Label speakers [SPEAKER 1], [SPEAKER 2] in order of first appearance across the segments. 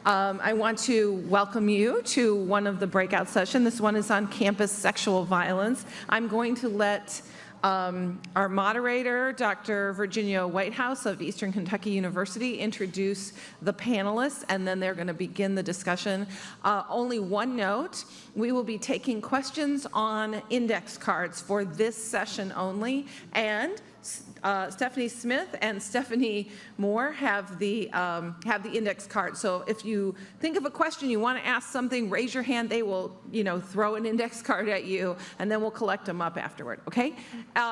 [SPEAKER 1] I want to welcome you to one of the breakout sessions. This one is on campus sexual violence. I'm going to let our moderator, Dr. Virginia Whitehouse of Eastern Kentucky University, introduce the panelists, and then they're going to begin the discussion. Only one note, we will be taking questions on index cards for this session only, and Stephanie Smith and Stephanie Moore have the index card. So if you think of a question, you want to ask something, raise your hand. They will, throw an index card at you, and then we'll collect them up afterward. Okay?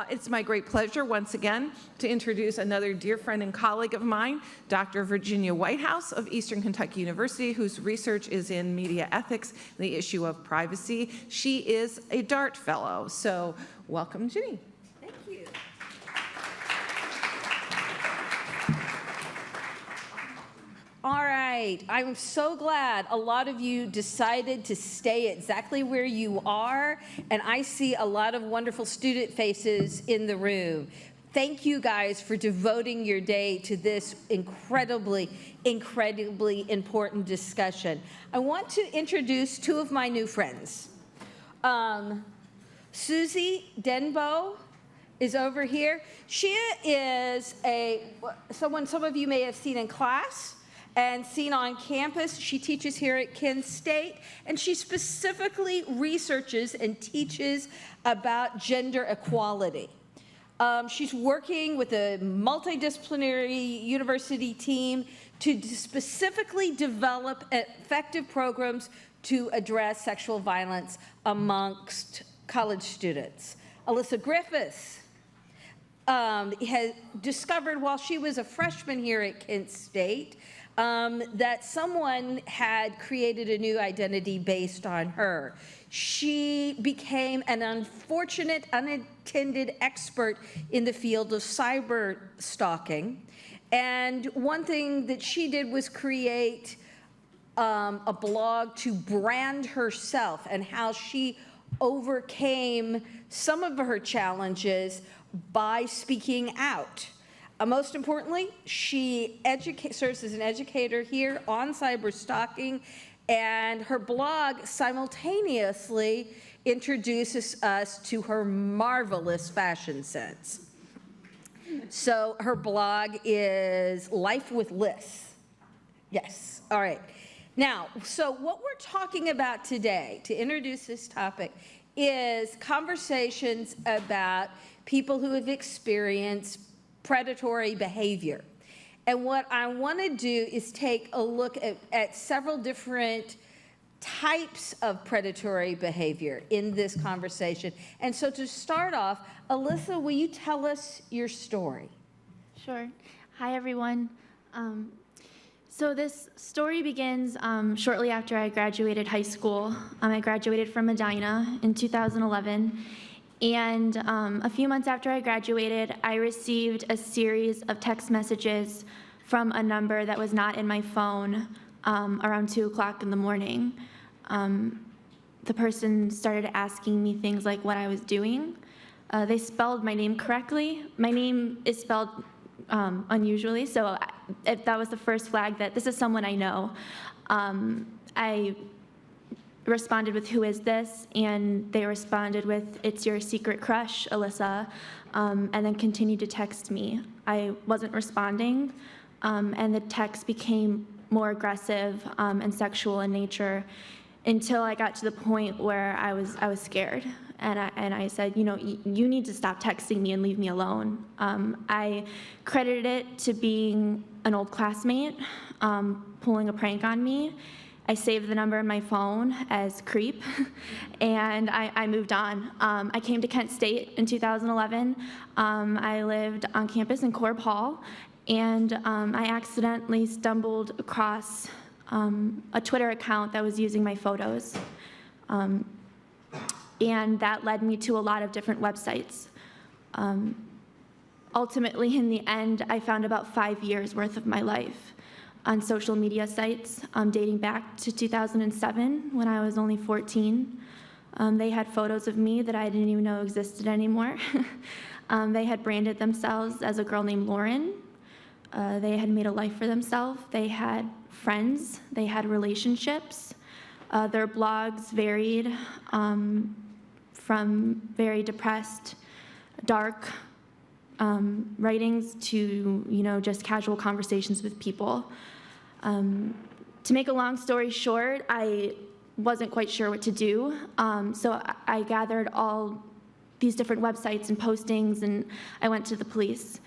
[SPEAKER 1] It's my great pleasure once again to introduce another dear friend and colleague of mine, Dr. Virginia Whitehouse of Eastern Kentucky University, whose research is in media ethics, the issue of privacy. She is a DART fellow. So welcome, Ginny.
[SPEAKER 2] Thank you. All right, I'm so glad a lot of you decided to stay exactly where you are, and I see a lot of wonderful student faces in the room. Thank you guys for devoting your day to this incredibly important discussion. I want to introduce two of my new friends. Susie Denbo is over here. She is someone some of you may have seen in class and seen on campus. She teaches here at Kent State, and she specifically researches and teaches about gender equality. She's working with a multidisciplinary university team to specifically develop effective programs to address sexual violence amongst college students. Alyssa Griffiths has discovered while she was a freshman here at Kent State that someone had created a new identity based on her. She became an unfortunate, unintended expert in the field of cyber stalking. And one thing that she did was create a blog to brand herself and how she overcame some of her challenges by speaking out. Most importantly, she serves as an educator here on cyber stalking, and her blog simultaneously introduces us to her marvelous fashion sense. So her blog is Life with Liz. Yes, all right. Now, so what we're talking about today, to introduce this topic, is conversations about people who have experienced predatory behavior. And what I want to do is take a look at several different types of predatory behavior in this conversation. And so to start off, Alyssa, will you tell us your story?
[SPEAKER 3] Sure. Hi, everyone. So this story begins shortly after I graduated high school. I graduated from Medina in 2011. And a few months after I graduated, I received a series of text messages from a number that was not in my phone around 2 o'clock in the morning. The person started asking me things like what I was doing. They spelled my name correctly. My name is spelled unusually, so if that was the first flag that this is someone I know. I responded with, "Who is this?" And they responded with, "It's your secret crush, Alyssa," and then continued to text me. I wasn't responding, and the text became more aggressive and sexual in nature until I got to the point where I was scared. And I said, you need to stop texting me and leave me alone. I credited it to being an old classmate pulling a prank on me. I saved the number in my phone as creep, and I moved on. I came to Kent State in 2011. I lived on campus in Corb Hall, and I accidentally stumbled across a Twitter account that was using my photos. And that led me to a lot of different websites. Ultimately, in the end, I found about 5 years worth of my life on social media sites dating back to 2007 when I was only 14. They had photos of me that I didn't even know existed anymore. They had branded themselves as a girl named Lauren. They had made a life for themselves. They had friends, they had relationships. Their blogs varied from very depressed, dark writings to, just casual conversations with people. To make a long story short, I wasn't quite sure what to do, so I gathered all these different websites and postings, and I went to the police,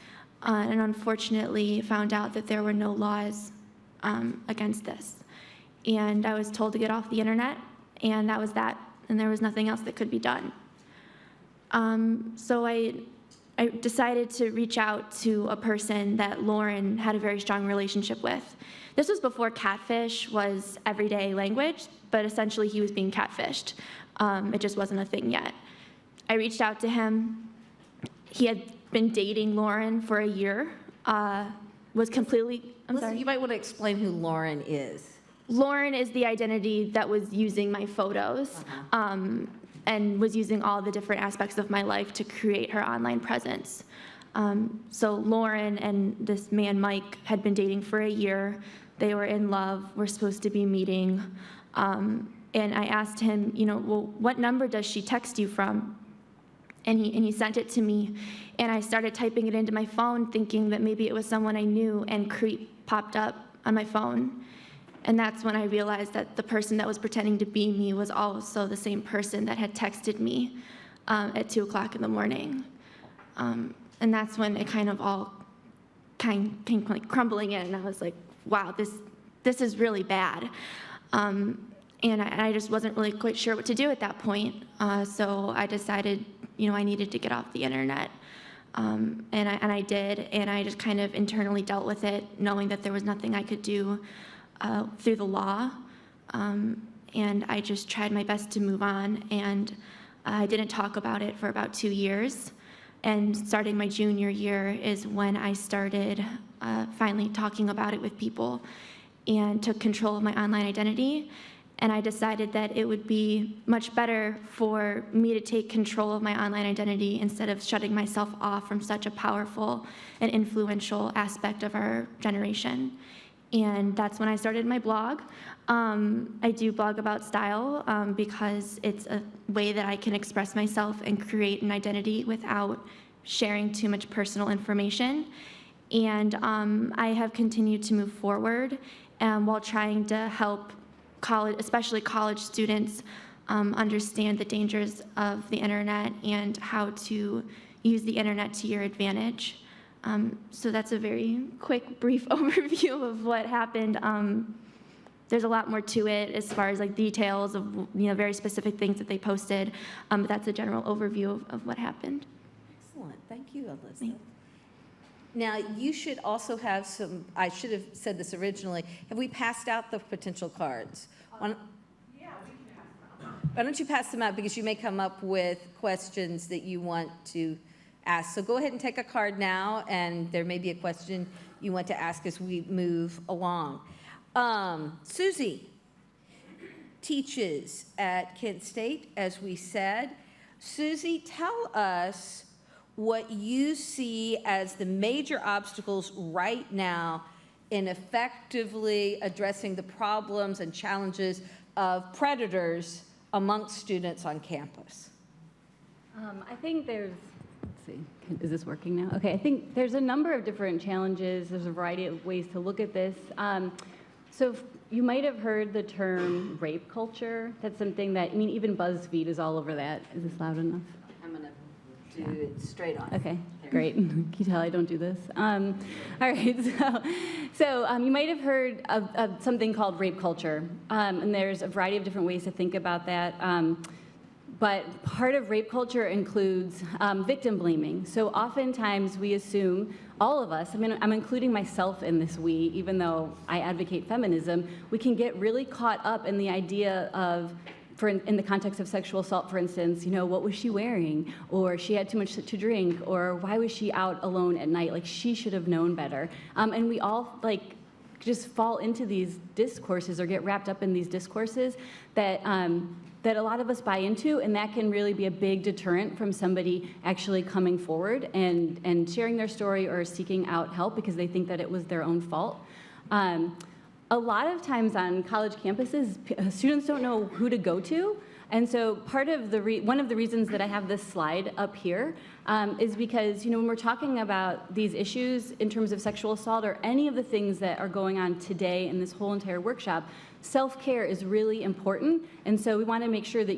[SPEAKER 3] and unfortunately found out that there were no laws against this. And I was told to get off the internet, and that was that, and there was nothing else that could be done. So I decided to reach out to a person that Lauren had a very strong relationship with. This was before catfish was everyday language, but essentially he was being catfished. It just wasn't a thing yet. I reached out to him. He had been dating Lauren for a year, was completely,
[SPEAKER 2] Listen, you might want to explain who Lauren is.
[SPEAKER 3] Lauren is the identity that was using my photos and was using all the different aspects of my life to create her online presence. So Lauren and this man, Mike, had been dating for a year. They were in love, were supposed to be meeting. And I asked him, well, what number does she text you from? And he sent it to me. And I started typing it into my phone, thinking that maybe it was someone I knew, and creep popped up on my phone. And that's when I realized that the person that was pretending to be me was also the same person that had texted me at 2 o'clock in the morning. And that's when it kind of all came like crumbling in. And I was like, wow, this is really bad. And I just wasn't really quite sure what to do at that point. So I decided, I needed to get off the internet. And I did, and I just kind of internally dealt with it, knowing that there was nothing I could do through the law. And I just tried my best to move on, and I didn't talk about it for about 2 years. And starting my junior year is when I started finally talking about it with people and took control of my online identity. And I decided that it would be much better for me to take control of my online identity instead of shutting myself off from such a powerful and influential aspect of our generation. And that's when I started my blog. I do blog about style because it's a way that I can express myself and create an identity without sharing too much personal information. And I have continued to move forward while trying to help college, especially college students, understand the dangers of the internet and how to use the internet to your advantage. So that's a very quick, brief overview of what happened. There's a lot more to it as far as like details of very specific things that they posted, but that's a general overview of what happened.
[SPEAKER 2] Excellent. Thank you, Alyssa. Now, you should also have some, I should have said this originally, have we passed out the potential cards? Yeah, we can pass them out. Why don't you pass them out, because you may come up with questions that you want to ask. So go ahead and take a card now, and there may be a question you want to ask as we move along. Susie teaches at Kent State, as we said. Susie, tell us what you see as the major obstacles right now in effectively addressing the problems and challenges of predators amongst students on campus.
[SPEAKER 4] I think there's, let's see, is this working now? Okay, I think there's a number of different challenges. There's a variety of ways to look at this. So you might have heard the term rape culture. That's something that, even BuzzFeed is all over that. Is this loud enough?
[SPEAKER 2] I'm going to do it straight on.
[SPEAKER 4] Okay, great. Can you tell I don't do this? All right, so you might have heard of something called rape culture. And there's a variety of different ways to think about that. But part of rape culture includes victim blaming. So oftentimes we assume, all of us, I'm including myself in this we, even though I advocate feminism, we can get really caught up in the idea of, in the context of sexual assault, for instance, what was she wearing? Or she had too much to drink? Or why was she out alone at night? Like, she should have known better. And we all, just fall into these discourses or get wrapped up in these discourses that a lot of us buy into, and that can really be a big deterrent from somebody actually coming forward and sharing their story or seeking out help because they think that it was their own fault. a lot of times on college campuses, students don't know who to go to. And so part of one of the reasons that I have this slide up here is because, when we're talking about these issues in terms of sexual assault or any of the things that are going on today in this whole entire workshop, self-care is really important. And so we want to make sure that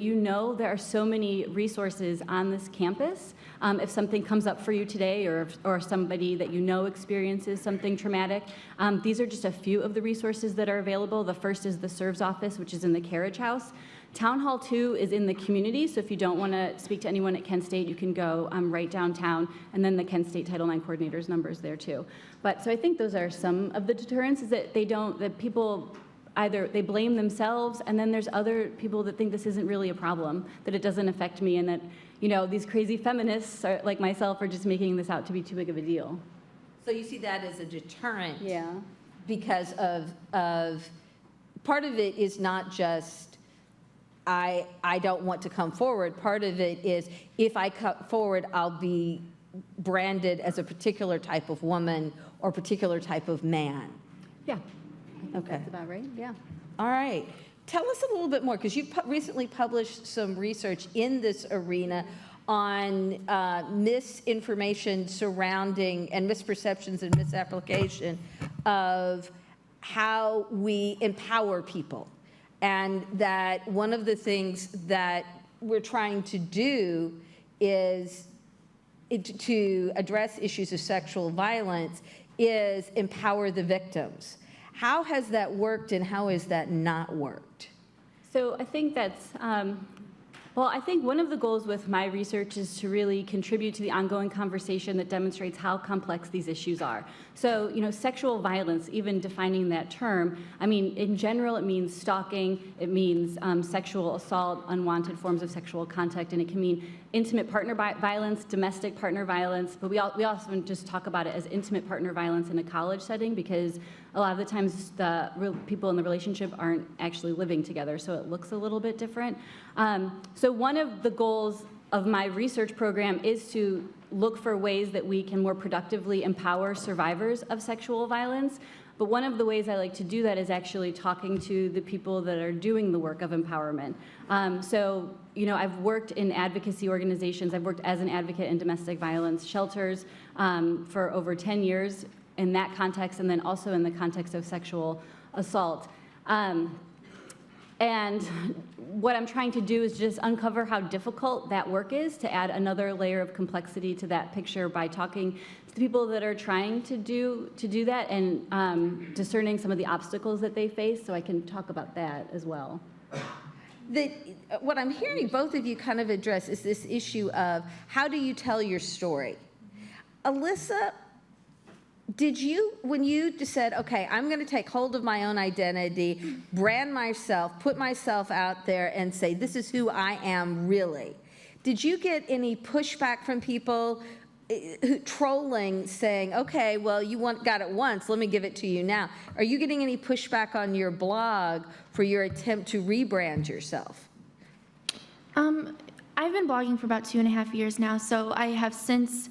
[SPEAKER 4] there are so many resources on this campus. If something comes up for you today or somebody that experiences something traumatic, these are just a few of the resources that are available. The first is the SERV's office, which is in the Carriage House. Town Hall 2 is in the community, so if you don't want to speak to anyone at Kent State, you can go right downtown, and then the Kent State Title IX coordinator's number is there too. So I think those are some of the deterrents, is that that people either they blame themselves, and then there's other people that think this isn't really a problem, that it doesn't affect me, and that these crazy feminists like myself are just making this out to be too big of a deal.
[SPEAKER 2] So you see that as a deterrent.
[SPEAKER 4] Yeah.
[SPEAKER 2] Because of part of it is not just I don't want to come forward. Part of it is if I come forward, I'll be branded as a particular type of woman or particular type of man.
[SPEAKER 4] Yeah.
[SPEAKER 2] Okay.
[SPEAKER 4] That's about right. Yeah.
[SPEAKER 2] All right. Tell us a little bit more, because you've recently published some research in this arena on misinformation surrounding and misperceptions and misapplication of how we empower people. And that one of the things that we're trying to do is to address issues of sexual violence is empower the victims. How has that worked and how has that not worked?
[SPEAKER 4] So I think that's, I think one of the goals with my research is to really contribute to the ongoing conversation that demonstrates how complex these issues are. So, sexual violence, even defining that term, in general, it means stalking, it means sexual assault, unwanted forms of sexual contact, and it can mean intimate partner violence, domestic partner violence, but we often just talk about it as intimate partner violence in a college setting, because a lot of the times the people in the relationship aren't actually living together, so it looks a little bit different. So one of the goals of my research program is to look for ways that we can more productively empower survivors of sexual violence. But one of the ways I like to do that is actually talking to the people that are doing the work of empowerment. I've worked in advocacy organizations. I've worked as an advocate in domestic violence shelters for over 10 years in that context, and then also in the context of sexual assault. And what I'm trying to do is just uncover how difficult that work is, to add another layer of complexity to that picture by talking to the people that are trying to do that, and discerning some of the obstacles that they face, so I can talk about that as well.
[SPEAKER 2] What I'm hearing both of you kind of address is this issue of how do you tell your story? Alyssa, when you just said, okay, I'm going to take hold of my own identity, brand myself, put myself out there and say, this is who I am really, did you get any pushback from people trolling, saying, okay, well, got it once, let me give it to you now? Are you getting any pushback on your blog for your attempt to rebrand yourself?
[SPEAKER 3] I've been blogging for about 2.5 years now, so I have since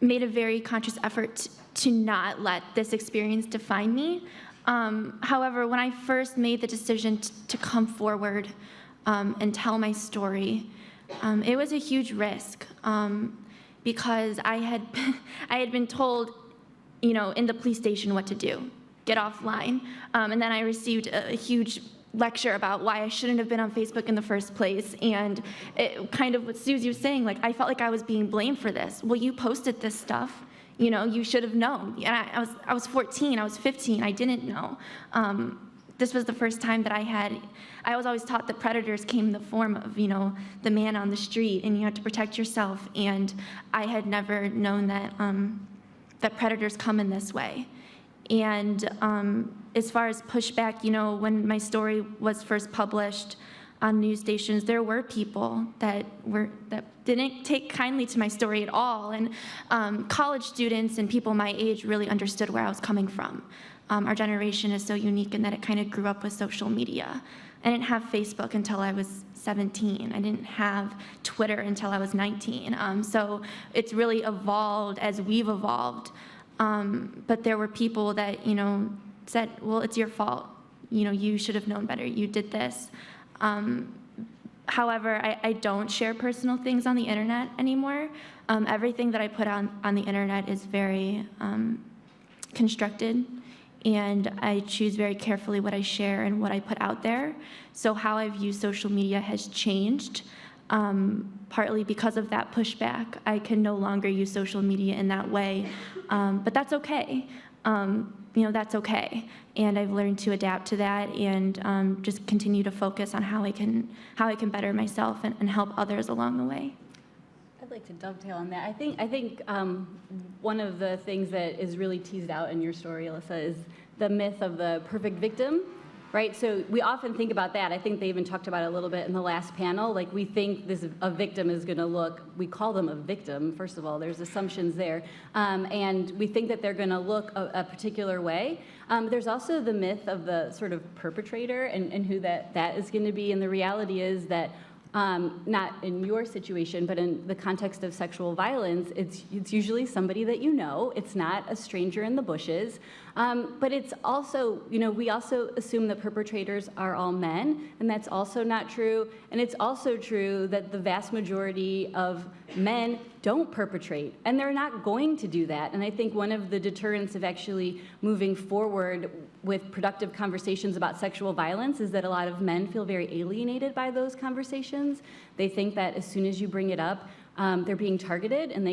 [SPEAKER 3] made a very conscious effort to not let this experience define me. However, when I first made the decision to come forward and tell my story, it was a huge risk because I had been told, in the police station what to do, get offline, and then I received a huge lecture about why I shouldn't have been on Facebook in the first place, and it kind of what Susie was saying, I felt like I was being blamed for this. Well, you posted this stuff, you should have known. And I was 14, I was 15, I didn't know. This was the first time that I was always taught that predators came in the form of, the man on the street, and you had to protect yourself, and I had never known that, that predators come in this way. And as far as pushback, when my story was first published on news stations, there were people that didn't take kindly to my story at all. And college students and people my age really understood where I was coming from. Our generation is so unique in that it kind of grew up with social media. I didn't have Facebook until I was 17. I didn't have Twitter until I was 19. So it's really evolved as we've evolved. But there were people that, said, well, it's your fault. You should have known better. You did this. However, I don't share personal things on the internet anymore. Everything that I put on the internet is very constructed, and I choose very carefully what I share and what I put out there. So how I view social media has changed, partly because of that pushback. I can no longer use social media in that way, but that's okay. That's okay. And I've learned to adapt to that and just continue to focus on how I can better myself and help others along the way.
[SPEAKER 4] I'd like to dovetail on that. I think one of the things that is really teased out in your story, Alyssa, is the myth of the perfect victim, right? So we often think about that. I think they even talked about it a little bit in the last panel. Like, we think a victim is going to look, we call them a victim, first of all, there's assumptions there, and we think that they're going to look a particular way. There's also the myth of the sort of perpetrator and who that is going to be, and the reality is that not in your situation, but in the context of sexual violence, it's usually somebody that you know. It's not a stranger in the bushes. But it's also, we also assume that perpetrators are all men, and that's also not true. And it's also true that the vast majority of men don't perpetrate, and they're not going to do that. And I think one of the deterrents of actually moving forward with productive conversations about sexual violence is that a lot of men feel very alienated by those conversations. They think that as soon as you bring it up, they're being targeted, and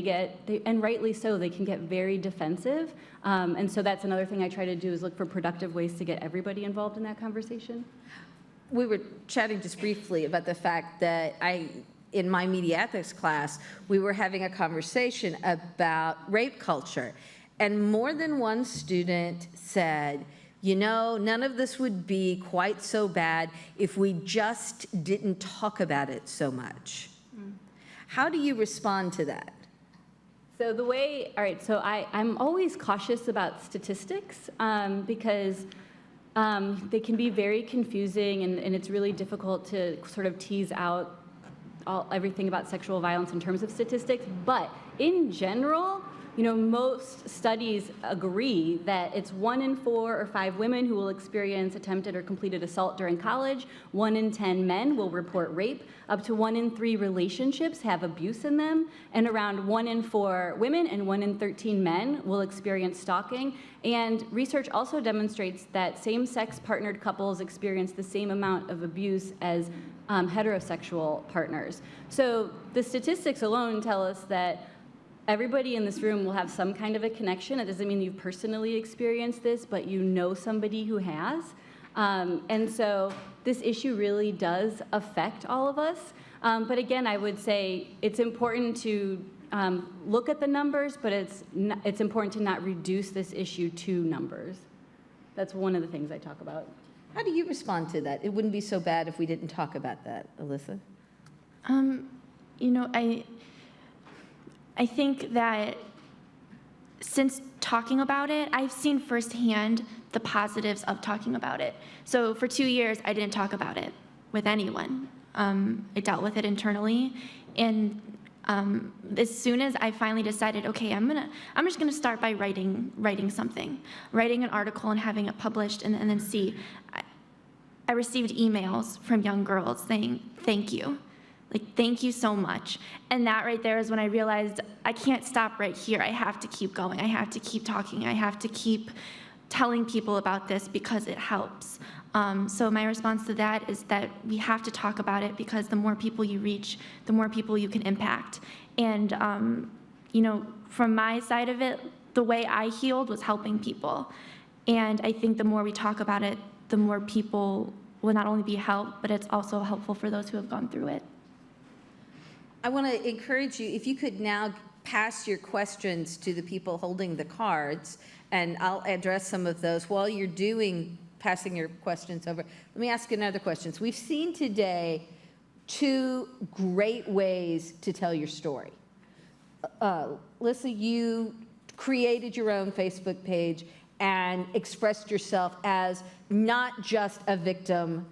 [SPEAKER 4] and rightly so, they can get very defensive. And so that's another thing I try to do, is look for productive ways to get everybody involved in that conversation.
[SPEAKER 2] We were chatting just briefly about the fact that in my media ethics class, we were having a conversation about rape culture. And more than one student said, none of this would be quite so bad if we just didn't talk about it so much. How do you respond to that?
[SPEAKER 4] So so I'm always cautious about statistics because they can be very confusing, and it's really difficult to sort of tease out everything about sexual violence in terms of statistics. But in general, most studies agree that it's 1 in 4 or 5 women who will experience attempted or completed assault during college. 1 in 10 men will report rape. Up to 1 in 3 relationships have abuse in them. And around 1 in 4 women and 1 in 13 men will experience stalking. And research also demonstrates that same-sex partnered couples experience the same amount of abuse as heterosexual partners. So the statistics alone tell us that everybody in this room will have some kind of a connection. It doesn't mean you've personally experienced this, but you know somebody who has. And so this issue really does affect all of us. But again, I would say it's important to look at the numbers, but it's important to not reduce this issue to numbers. That's one of the things I talk about.
[SPEAKER 2] How do you respond to that? It wouldn't be so bad if we didn't talk about that, Alyssa.
[SPEAKER 3] I think that since talking about it, I've seen firsthand the positives of talking about it. So for 2 years, I didn't talk about it with anyone. I dealt with it internally, and as soon as I finally decided, okay, I'm just gonna start by writing something, writing an article and having it published, and then see. I received emails from young girls saying, thank you. Thank you so much. And that right there is when I realized I can't stop right here. I have to keep going. I have to keep talking. I have to keep telling people about this because it helps. So my response to that is that we have to talk about it, because the more people you reach, the more people you can impact. And, from my side of it, the way I healed was helping people. And I think the more we talk about it, the more people will not only be helped, but it's also helpful for those who have gone through it.
[SPEAKER 2] I want to encourage you, if you could now pass your questions to the people holding the cards, and I'll address some of those while you're passing your questions over. Let me ask another question. We've seen today 2 great ways to tell your story. Lisa, you created your own Facebook page and expressed yourself as not just a victim,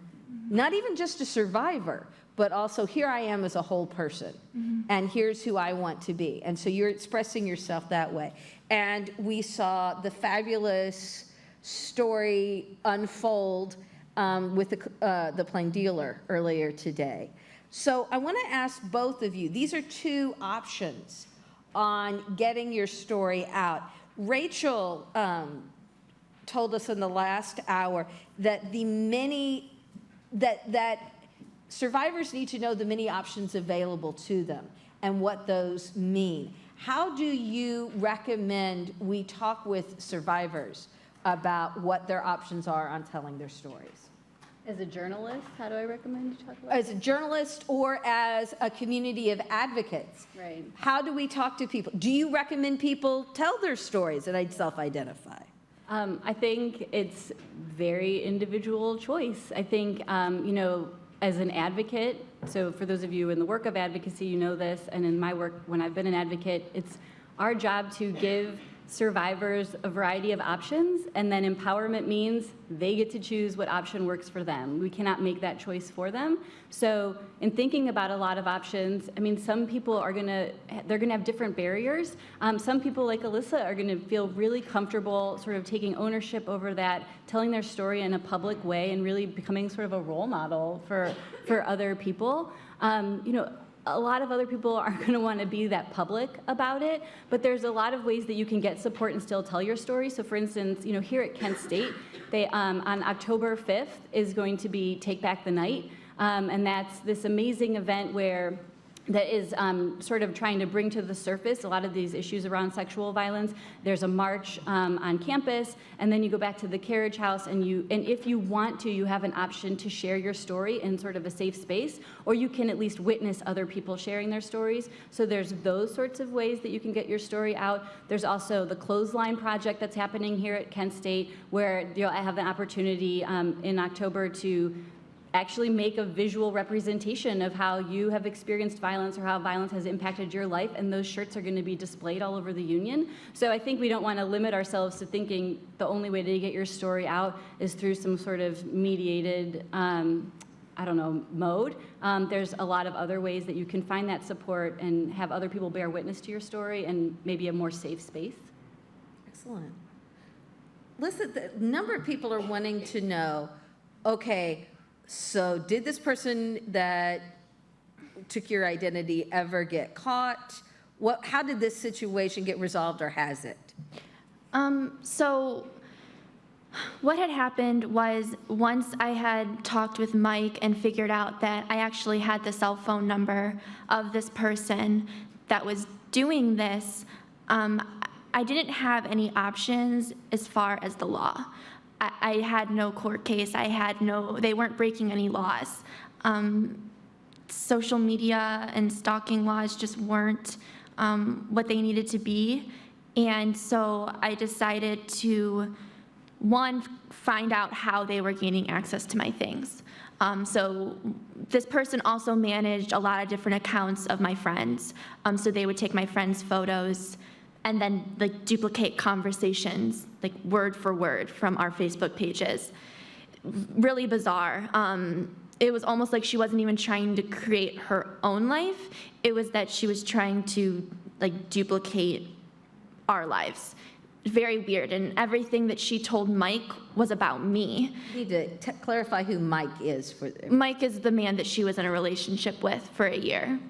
[SPEAKER 2] not even just a survivor, but also here I am as a whole person, and here's who I want to be. And so you're expressing yourself that way. And we saw the fabulous story unfold with the plain dealer earlier today. So I want to ask both of you, these are two options on getting your story out. Rachel told us in the last hour that that survivors need to know the many options available to them and what those mean. How do you recommend we talk with survivors about what their options are on telling their stories?
[SPEAKER 4] As a journalist, how do I recommend you talk about
[SPEAKER 2] As a journalist or as a community of advocates?
[SPEAKER 4] Right.
[SPEAKER 2] How do we talk to people? Do you recommend people tell their stories and I'd self-identify?
[SPEAKER 4] I think it's very individual choice. I think, as an advocate, so for those of you in the work of advocacy, you know this, and in my work, when I've been an advocate, it's our job to give survivors a variety of options, and then empowerment means they get to choose what option works for them. We cannot make that choice for them. So in thinking about a lot of options, I mean, some people they're gonna have different barriers. Some people like Alyssa are gonna feel really comfortable sort of taking ownership over that, telling their story in a public way and really becoming sort of a role model for other people. A lot of other people aren't going to want to be that public about it, but there's a lot of ways that you can get support and still tell your story. So for instance, here at Kent State, they on October 5th is going to be Take Back the Night, and that's this amazing event that is sort of trying to bring to the surface a lot of these issues around sexual violence. There's a march on campus, and then you go back to the carriage house, and if you want to, you have an option to share your story in sort of a safe space, or you can at least witness other people sharing their stories. So there's those sorts of ways that you can get your story out. There's also the Clothesline Project that's happening here at Kent State, where I have the opportunity in October to actually make a visual representation of how you have experienced violence or how violence has impacted your life, and those shirts are going to be displayed all over the union. So I think we don't want to limit ourselves to thinking the only way to get your story out is through some sort of mediated, mode. There's a lot of other ways that you can find that support and have other people bear witness to your story and maybe a more safe space.
[SPEAKER 2] Excellent. Listen, the number of people are wanting to know, okay, so did this person that took your identity ever get caught? How did this situation get resolved, or has it?
[SPEAKER 3] So what had happened was, once I had talked with Mike and figured out that I actually had the cell phone number of this person that was doing this, I didn't have any options as far as the law. I had no court case. They weren't breaking any laws. Social media and stalking laws just weren't what they needed to be. And so I decided to, one, find out how they were gaining access to my things. So this person also managed a lot of different accounts of my friends. So they would take my friends' photos and then duplicate conversations, word for word from our Facebook pages. Really bizarre. It was almost like she wasn't even trying to create her own life. It was that she was trying to duplicate our lives. Very weird, and everything that she told Mike was about me.
[SPEAKER 2] You need to clarify who Mike is.
[SPEAKER 3] Mike is the man that she was in a relationship with for a year.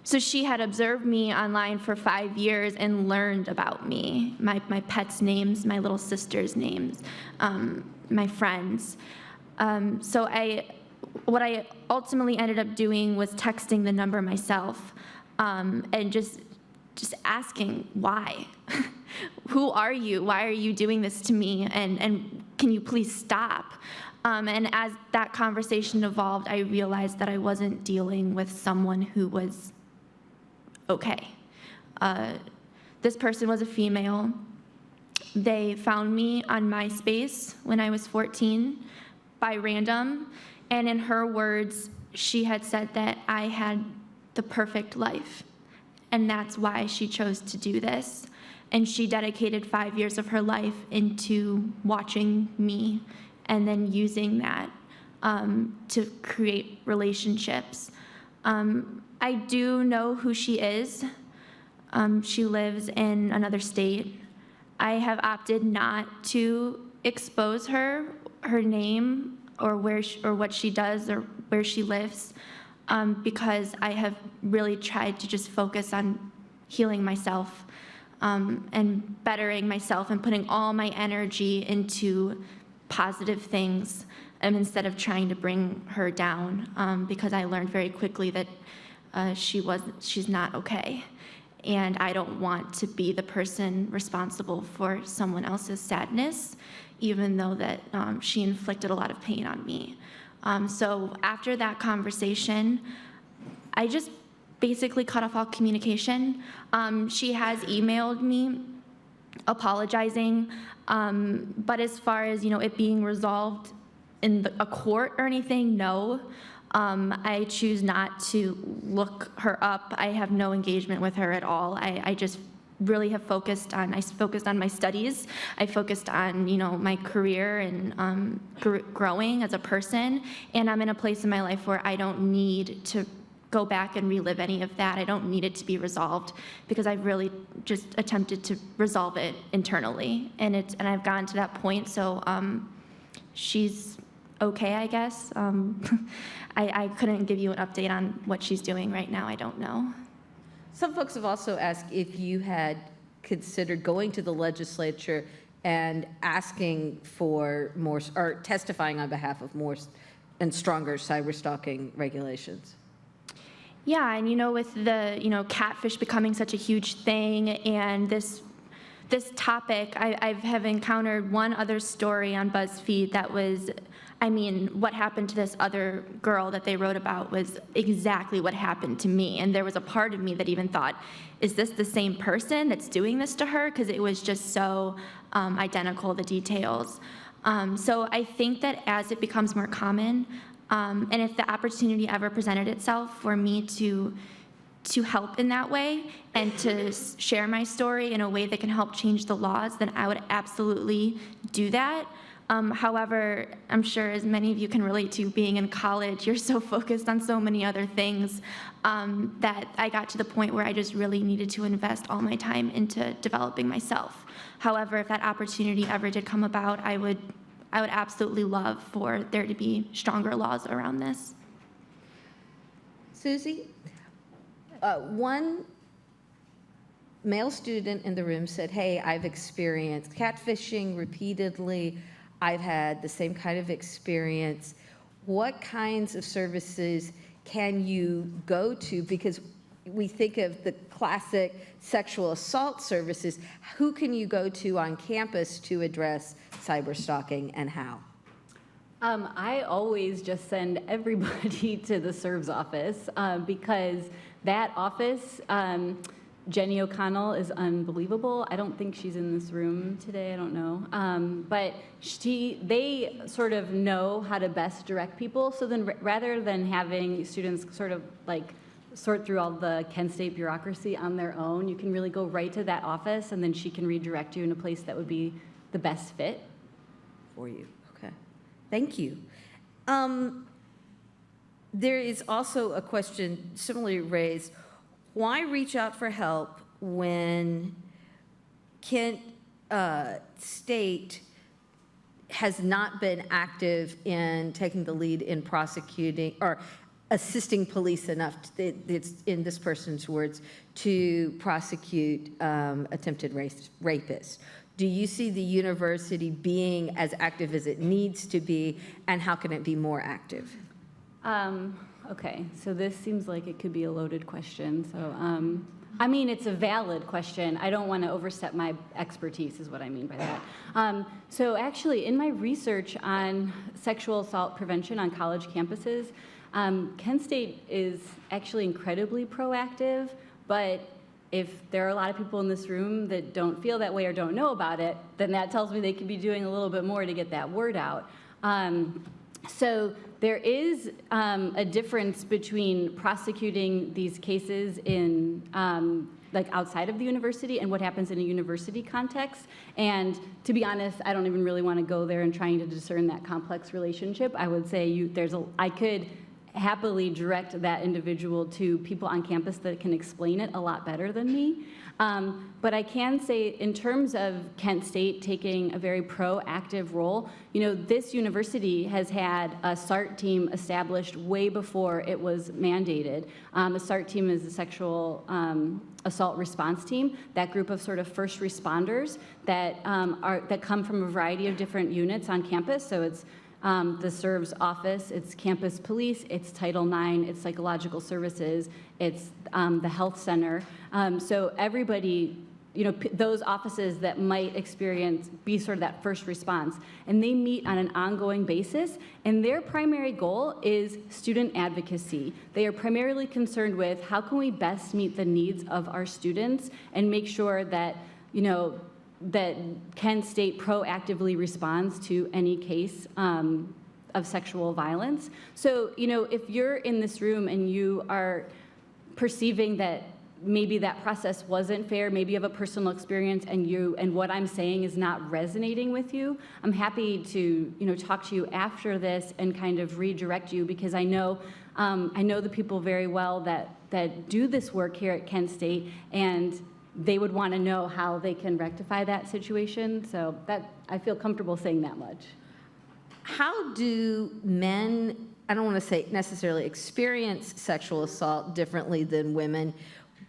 [SPEAKER 3] So she had observed me online for 5 years and learned about me, my pets' names, my little sister's names, my friends. So what I ultimately ended up doing was texting the number myself, and just asking why. Who are you? Why are you doing this to me? And can you please stop? And as that conversation evolved, I realized that I wasn't dealing with someone who was okay. This person was a female. They found me on MySpace when I was 14 by random, and in her words, she had said that I had the perfect life, and that's why she chose to do this. And she dedicated 5 years of her life into watching me and then using that to create relationships. I do know who she is. She lives in another state. I have opted not to expose her name, or or what she does, or where she lives, because I have really tried to just focus on healing myself, and bettering myself, and putting all my energy into positive things, instead of trying to bring her down, because I learned very quickly that she's not okay. And I don't want to be the person responsible for someone else's sadness, even though that she inflicted a lot of pain on me. So after that conversation, I just basically cut off all communication. She has emailed me apologizing, but as far as, it being resolved in a court or anything, no. I choose not to look her up. I have no engagement with her at all. I just really have focused on my studies. I focused on, my career and growing as a person. And I'm in a place in my life where I don't need to go back and relive any of that. I don't need it to be resolved, because I've really just attempted to resolve it internally. And I've gotten to that point. So she's okay, I guess. I couldn't give you an update on what she's doing right now. I don't know.
[SPEAKER 2] Some folks have also asked if you had considered going to the legislature and asking for more, or testifying on behalf of more and stronger cyberstalking regulations.
[SPEAKER 3] Yeah, and with the catfish becoming such a huge thing, and this topic, I have encountered one other story on BuzzFeed that was, what happened to this other girl that they wrote about was exactly what happened to me. And there was a part of me that even thought, is this the same person that's doing this to her? Because it was just so identical, the details. So I think that as it becomes more common, and if the opportunity ever presented itself for me to help in that way and to share my story in a way that can help change the laws, then I would absolutely do that. However, I'm sure as many of you can relate to, being in college, you're so focused on so many other things, that I got to the point where I just really needed to invest all my time into developing myself. However, if that opportunity ever did come about, I would absolutely love for there to be stronger laws around this.
[SPEAKER 2] Susie, one male student in the room said, hey, I've experienced catfishing repeatedly. I've had the same kind of experience. What kinds of services can you go to? Because we think of the classic sexual assault services. Who can you go to on campus to address cyberstalking, and how?
[SPEAKER 4] I always just send everybody to the SERV's office, because that office, Jenny O'Connell is unbelievable. I don't think she's in this room today, I don't know. But they sort of know how to best direct people. So then rather than having students sort of sort through all the Kent State bureaucracy on their own, you can really go right to that office, and then she can redirect you in a place that would be the best fit
[SPEAKER 2] For you, okay. Thank you. There is also a question similarly raised. Why reach out for help when Kent State has not been active in taking the lead in prosecuting or assisting police enough, it's in this person's words, to prosecute attempted rapists? Do you see the university being as active as it needs to be, and how can it be more active?
[SPEAKER 4] Okay, so this seems like it could be a loaded question. So, it's a valid question. I don't want to overstep my expertise, is what I mean by that. So actually, in my research on sexual assault prevention on college campuses, Kent State is actually incredibly proactive, but if there are a lot of people in this room that don't feel that way or don't know about it, then that tells me they could be doing a little bit more to get that word out. So there is a difference between prosecuting these cases in outside of the university and what happens in a university context. And to be honest, I don't even really want to go there and trying to discern that complex relationship. I would say I could happily direct that individual to people on campus that can explain it a lot better than me. But I can say, in terms of Kent State taking a very proactive role, this university has had a SART team established way before it was mandated. A SART team is a sexual assault response team, that group of sort of first responders that come from a variety of different units on campus. So it's the SERV's office, it's campus police, it's Title IX, it's psychological services, it's the health center. So everybody, those offices that might be sort of that first response, and they meet on an ongoing basis, and their primary goal is student advocacy. They are primarily concerned with how can we best meet the needs of our students and make sure that, that Kent State proactively responds to any case of sexual violence. So, if you're in this room and you are perceiving that maybe that process wasn't fair, maybe you have a personal experience and what I'm saying is not resonating with you, I'm happy to, talk to you after this and kind of redirect you, because I know the people very well that do this work here at Kent State, and they would want to know how they can rectify that situation. So that I feel comfortable saying that much.
[SPEAKER 2] How do men, I don't want to say necessarily experience sexual assault differently than women,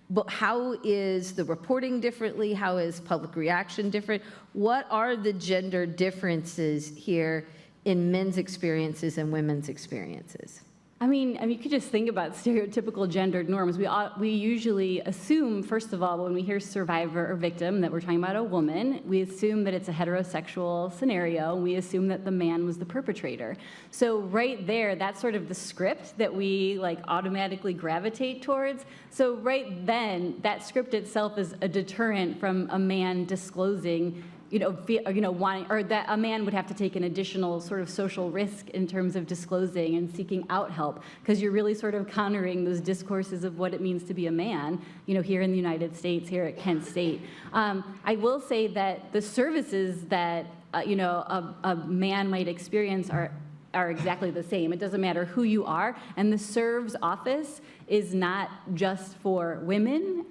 [SPEAKER 2] but how is the reporting differently? How is public reaction different? What are the gender differences here in men's experiences and women's experiences?
[SPEAKER 4] I mean, you could just think about stereotypical gendered norms. We usually assume, first of all, when we hear survivor or victim, that we're talking about a woman. We assume that it's a heterosexual scenario, and we assume that the man was the perpetrator. So right there, that's sort of the script that we automatically gravitate towards. So right then, that script itself is a deterrent from a man disclosing wanting, or that a man would have to take an additional sort of social risk in terms of disclosing and seeking out help, because you're really sort of countering those discourses of what it means to be a man, here in the United States, here at Kent State. I will say that the services that, a man might experience are exactly the same. It doesn't matter who you are, and the SERV's office is not just for women.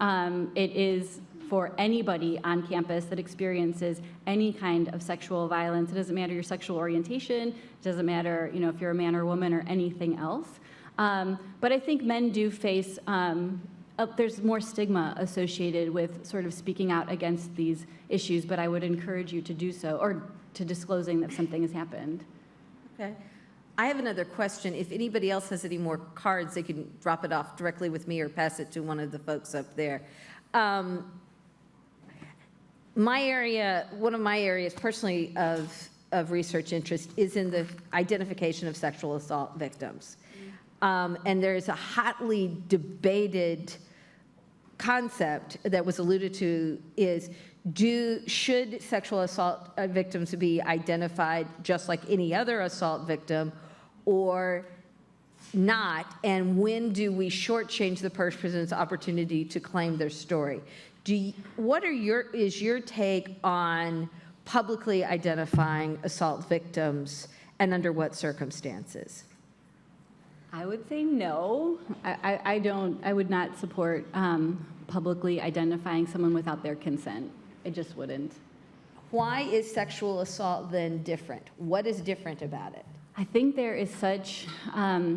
[SPEAKER 4] It is for anybody on campus that experiences any kind of sexual violence. It doesn't matter your sexual orientation. It doesn't matter, if you're a man or a woman or anything else. But I think men do face, there's more stigma associated with sort of speaking out against these issues, but I would encourage you to do so, or to disclosing that something has happened.
[SPEAKER 2] Okay. I have another question. If anybody else has any more cards, they can drop it off directly with me or pass it to one of the folks up there. One of my areas personally of research interest is in the identification of sexual assault victims. And there's a hotly debated concept that was alluded to is, should sexual assault victims be identified just like any other assault victim or not? And when do we shortchange the person's opportunity to claim their story? What is your take on publicly identifying assault victims, and under what circumstances?
[SPEAKER 4] I would say no. I would not support publicly identifying someone without their consent. I just wouldn't.
[SPEAKER 2] Why is sexual assault then different? What is different about it?
[SPEAKER 4] I think there is such, I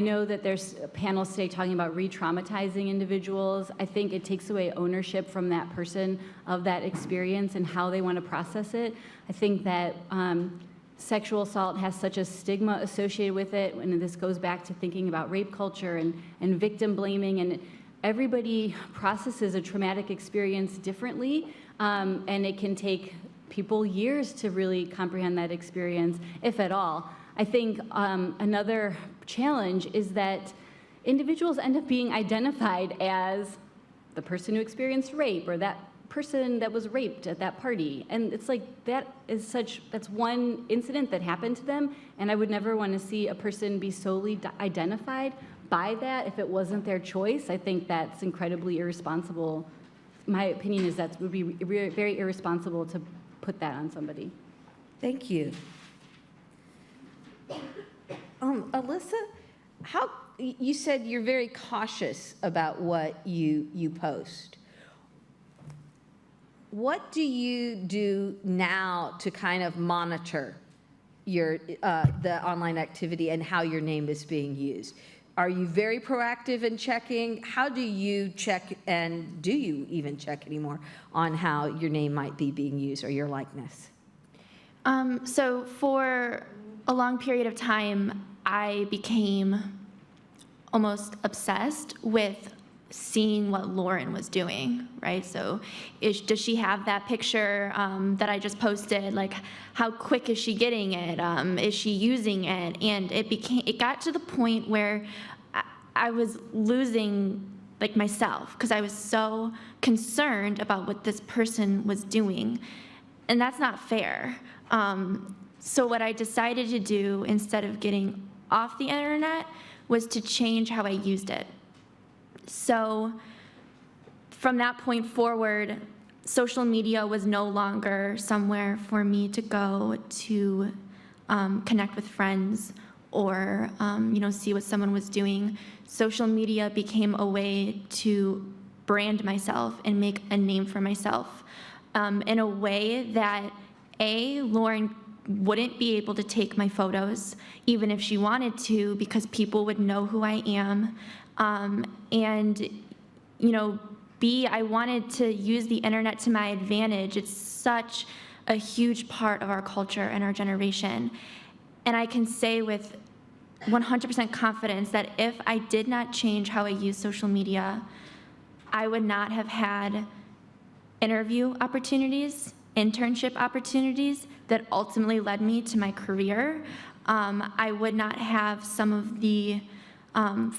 [SPEAKER 4] know that there's panels today talking about re-traumatizing individuals. I think it takes away ownership from that person of that experience and how they want to process it. I think that sexual assault has such a stigma associated with it, and this goes back to thinking about rape culture and victim blaming, and everybody processes a traumatic experience differently, and it can take people years to really comprehend that experience, if at all. I think another challenge is that individuals end up being identified as the person who experienced rape or that person that was raped at that party. And it's like that's one incident that happened to them, and I would never want to see a person be solely identified by that if it wasn't their choice. I think that's incredibly irresponsible. My opinion is that would be very irresponsible to put that on somebody.
[SPEAKER 2] Thank you. Alyssa, how you said you're very cautious about what you post. What do you do now to kind of monitor your the online activity and how your name is being used? Are you very proactive in checking? How do you check, and do you even check anymore on how your name might be being used or your likeness?
[SPEAKER 3] So for a long period of time, I became almost obsessed with seeing what Lauren was doing, right? So does she have that picture that I just posted? Like, how quick is she getting it? Is she using it? And it got to the point where I was losing like myself, because I was so concerned about what this person was doing. And that's not fair. So what I decided to do instead of getting off the internet was to change how I used it. So from that point forward, social media was no longer somewhere for me to go to connect with friends or see what someone was doing. Social media became a way to brand myself and make a name for myself in a way that Lauren wouldn't be able to take my photos, even if she wanted to, because people would know who I am. And B, I wanted to use the internet to my advantage. It's such a huge part of our culture and our generation. And I can say with 100% confidence that if I did not change how I use social media, I would not have had interview opportunities, internship opportunities that ultimately led me to my career. I would not have some of the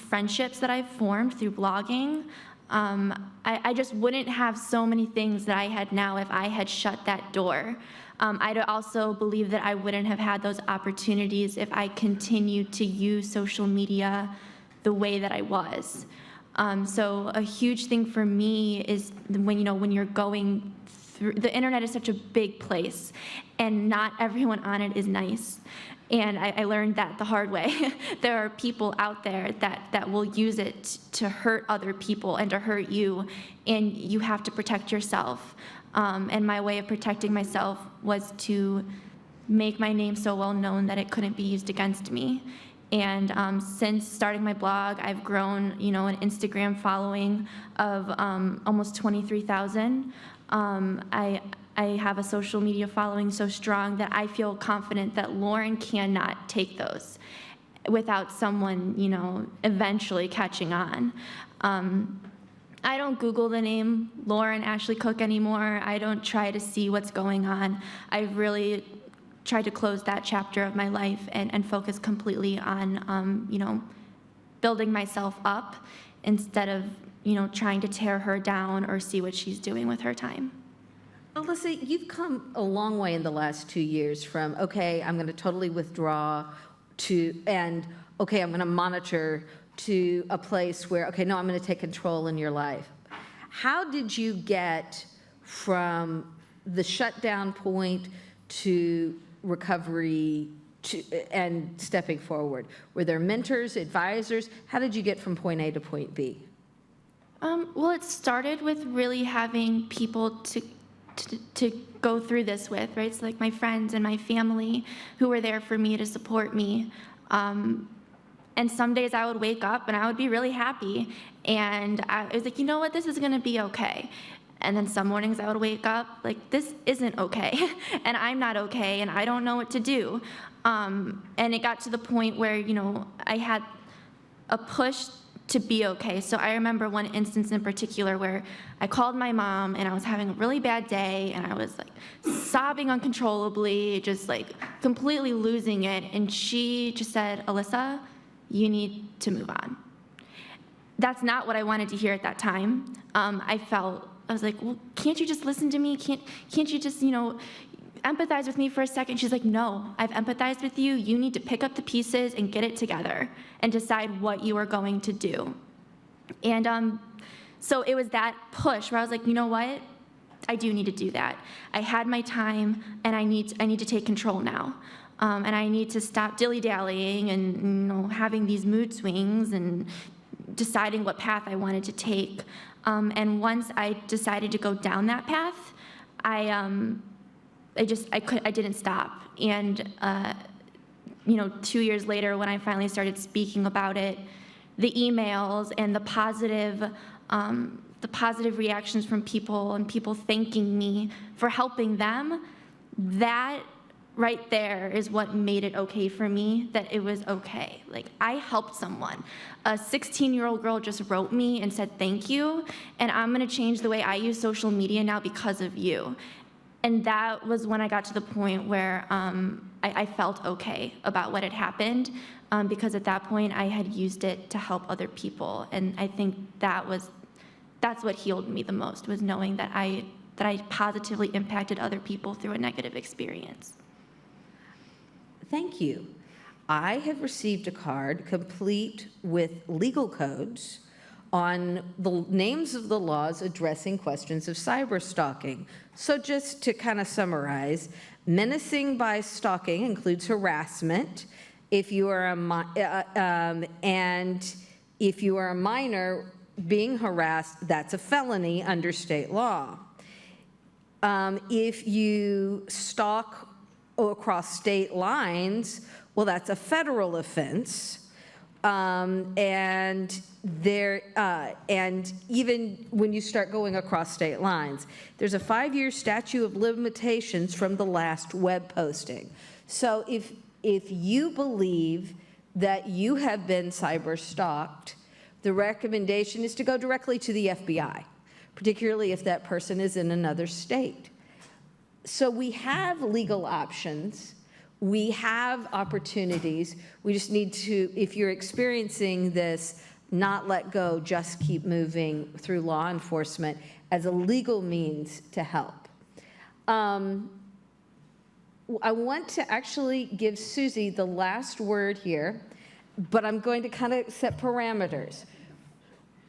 [SPEAKER 3] friendships that I've formed through blogging. I just wouldn't have so many things that I had now if I had shut that door. I also believe that I wouldn't have had those opportunities if I continued to use social media the way that I was. So a huge thing for me is when you're going through, the internet is such a big place, and not everyone on it is nice. And I learned that the hard way. There are people out there that will use it to hurt other people and to hurt you, and you have to protect yourself. And my way of protecting myself was to make my name so well known that it couldn't be used against me. And since starting my blog, I've grown, an Instagram following of almost 23,000. I have a social media following so strong that I feel confident that Lauren cannot take those without someone, eventually catching on. I don't Google the name Lauren Ashley Cook anymore. I don't try to see what's going on. I've really tried to close that chapter of my life and focus completely on, building myself up instead of, trying to tear her down or see what she's doing with her time.
[SPEAKER 2] Alyssa, you've come a long way in the last 2 years from, okay, I'm going to totally withdraw and okay, I'm going to monitor, to a place where, okay, no, I'm going to take control in your life. How did you get from the shutdown point to recovery and stepping forward? Were there mentors, advisors? How did you get from point A to point B?
[SPEAKER 3] Well, it started with really having people to go through this with, right? So like my friends and my family who were there for me to support me. And some days I would wake up and I would be really happy. And I was like, you know what, this is gonna be okay. And then some mornings I would wake up like, this isn't okay. And I'm not okay, and I don't know what to do. And it got to the point where, I had a push to be okay. So I remember one instance in particular where I called my mom and I was having a really bad day and I was like sobbing uncontrollably, just like completely losing it. And she just said, Alyssa, you need to move on. That's not what I wanted to hear at that time. I was like, well, can't you just listen to me? Can't you just, empathize with me for a second? She's like, no, I've empathized with you. You need to pick up the pieces and get it together and decide what you are going to do. And so it was that push where I was like, you know what? I do need to do that. I had my time, and I need to take control now. and I need to stop dilly-dallying and having these mood swings and deciding what path I wanted to take. And once I decided to go down that path, I didn't stop. And 2 years later, when I finally started speaking about it, the emails and the positive reactions from people and people thanking me for helping them, that right there is what made it okay for me, that it was okay. Like, I helped someone. A 16-year-old girl just wrote me and said thank you, and I'm gonna change the way I use social media now because of you. And that was when I got to the point where I felt okay about what had happened, because at that point I had used it to help other people. And I think that's what healed me the most, was knowing that I positively impacted other people through a negative experience.
[SPEAKER 5] Thank you. I have received a card complete with legal codes on the names of the laws addressing questions of cyberstalking. So just to kind of summarize, menacing by stalking includes harassment. If you are and if you are a minor being harassed, that's a felony under state law. If you stalk across state lines, well, that's a federal offense. And even when you start going across state lines, there's a 5-year statute of limitations from the last web posting. So if you believe that you have been cyber stalked, the recommendation is to go directly to the FBI, particularly if that person is in another state. So we have legal options. We have opportunities. We just need to, if you're experiencing this, not let go, just keep moving through law enforcement as a legal means to help. I want to actually give Susie the last word here, but I'm going to kind of set parameters.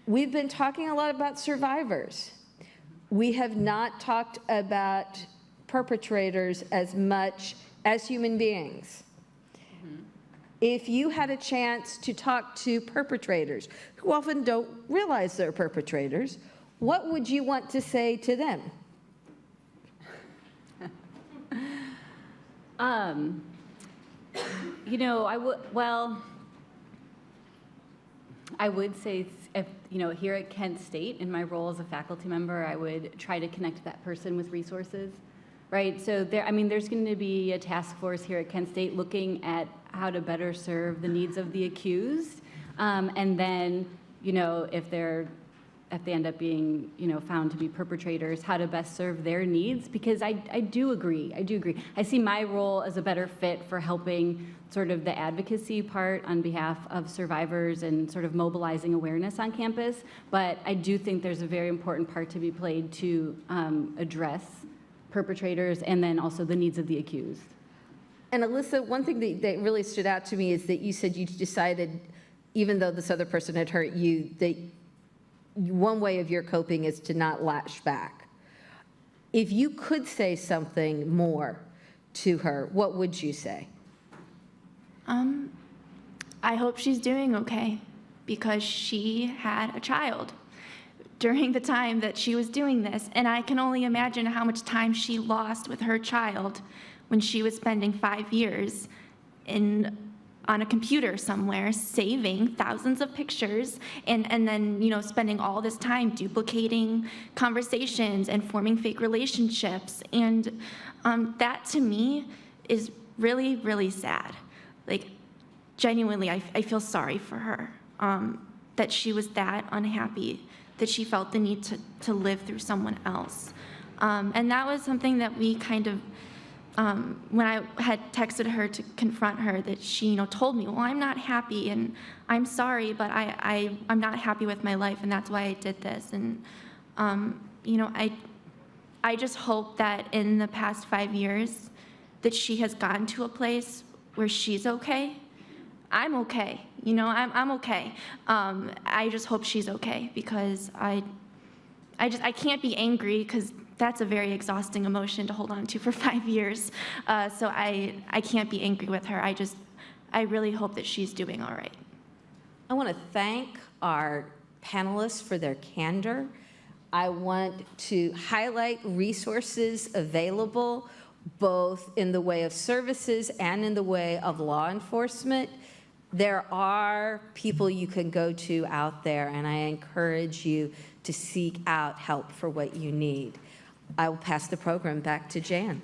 [SPEAKER 5] We've been talking a lot about survivors. We have not talked about perpetrators as much as human beings. If you had a chance to talk to perpetrators, who often don't realize they're perpetrators, what would you want to say to them?
[SPEAKER 4] I would say, if, here at Kent State, in my role as a faculty member, I would try to connect that person with resources, right? So there's going to be a task force here at Kent State looking at how to better serve the needs of the accused, and then, if they end up being, found to be perpetrators, how to best serve their needs, because I do agree. I see my role as a better fit for helping sort of the advocacy part on behalf of survivors and sort of mobilizing awareness on campus, but I do think there's a very important part to be played to address perpetrators and then also the needs of the accused.
[SPEAKER 5] And Alyssa, one thing that really stood out to me is that you said you decided, even though this other person had hurt you, that one way of your coping is to not lash back. If you could say something more to her, what would you say?
[SPEAKER 3] I hope she's doing okay, because she had a child during the time that she was doing this, and I can only imagine how much time she lost with her child when she was spending 5 years on a computer somewhere, saving thousands of pictures, and then spending all this time duplicating conversations and forming fake relationships. And that to me is really, really sad. Like, genuinely, I feel sorry for her, that she was that unhappy, that she felt the need to live through someone else. And that was something that we kind of, when I had texted her to confront her, that she told me, well, I'm not happy and I'm sorry, but I'm not happy with my life, and that's why I did this. And I just hope that in the past 5 years that she has gotten to a place where she's okay. I'm okay, I'm okay. I just hope she's okay, because I can't be angry, because that's a very exhausting emotion to hold on to for 5 years. So I can't be angry with her. I really hope that she's doing all right.
[SPEAKER 5] I want to thank our panelists for their candor. I want to highlight resources available, both in the way of services and in the way of law enforcement. There are people you can go to out there, and I encourage you to seek out help for what you need. I will pass the program back to Jan.